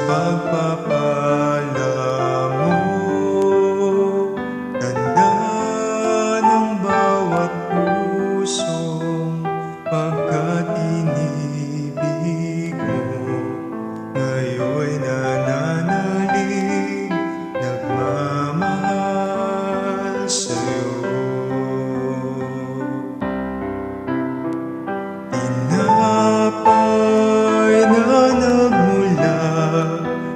pagpapala mo. Ganda ng bawat pusong pagkatinibig mo. Ngayon'y nananalig, nagmamahal sa'yo. Tinapay na nagmula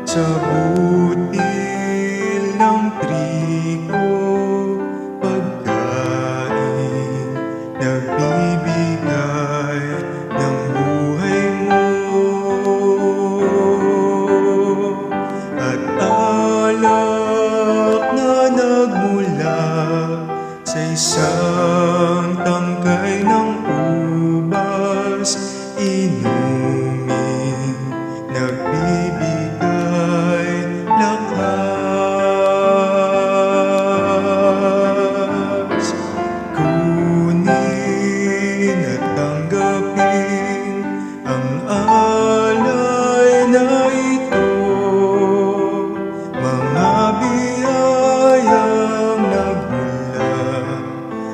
sa butil ng trigo, pagkain nagbibigay ng buhay mo, at alak na nagmula sa isang tangkay ng ubas, inumin nagbibigay lakas. Kunin at tanggapin ang alay na ito, mga biyayang nagmula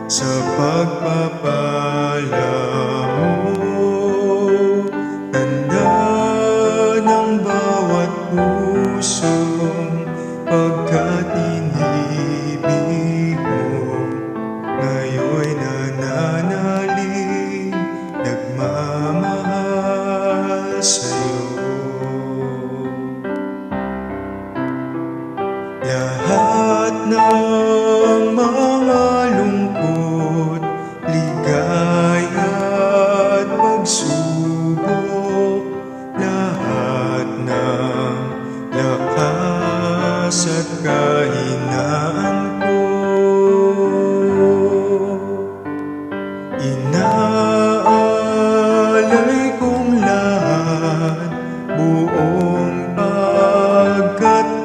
sa pagpapala mo. Tanda ng bawat pusong pagkatinibig mo. Ngayon'y nananalig, nagmamahal sa'yo. Lahat ng mga lungkot, ligaya at pagsubok, lahat ng lakas at kahinaan ko, inaalay kong lahat, buong pagkatao.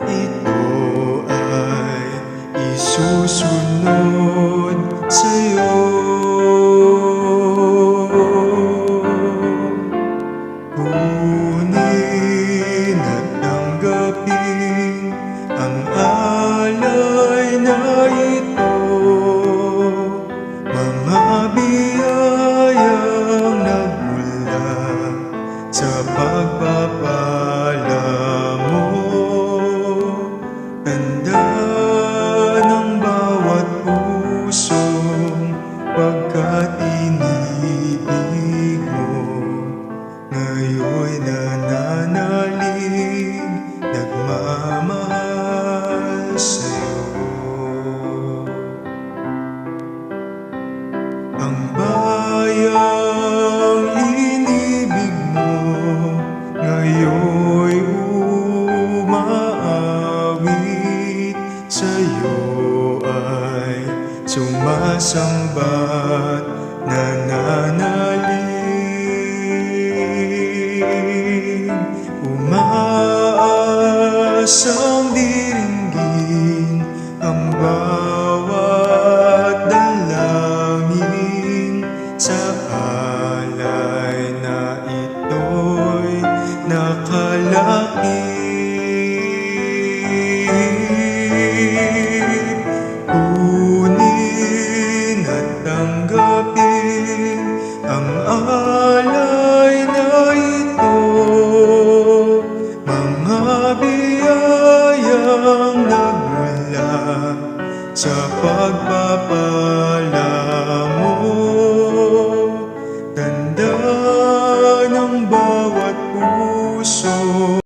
Ito ay isusunod sa'yo. Kunin at tanggapin ang alay na ito, mga biyayang nagmula sa pagpapala mo. Tanda ng bawat pusong pagkatinibig mo. Ngayon'y nananalig, nagmamahal sa'yo. Ang bayang inibig mo ngayon'y umaawit, sa'yo ay sumasamba't nananalig. Umaasang diringgin ang bawat dalangin, sa alay na ito'y nakalakip. Kunin at tanggapin ang alay na ito, mga biyayang nagmula sa pagpapala mo. Tanda ng bawat puso.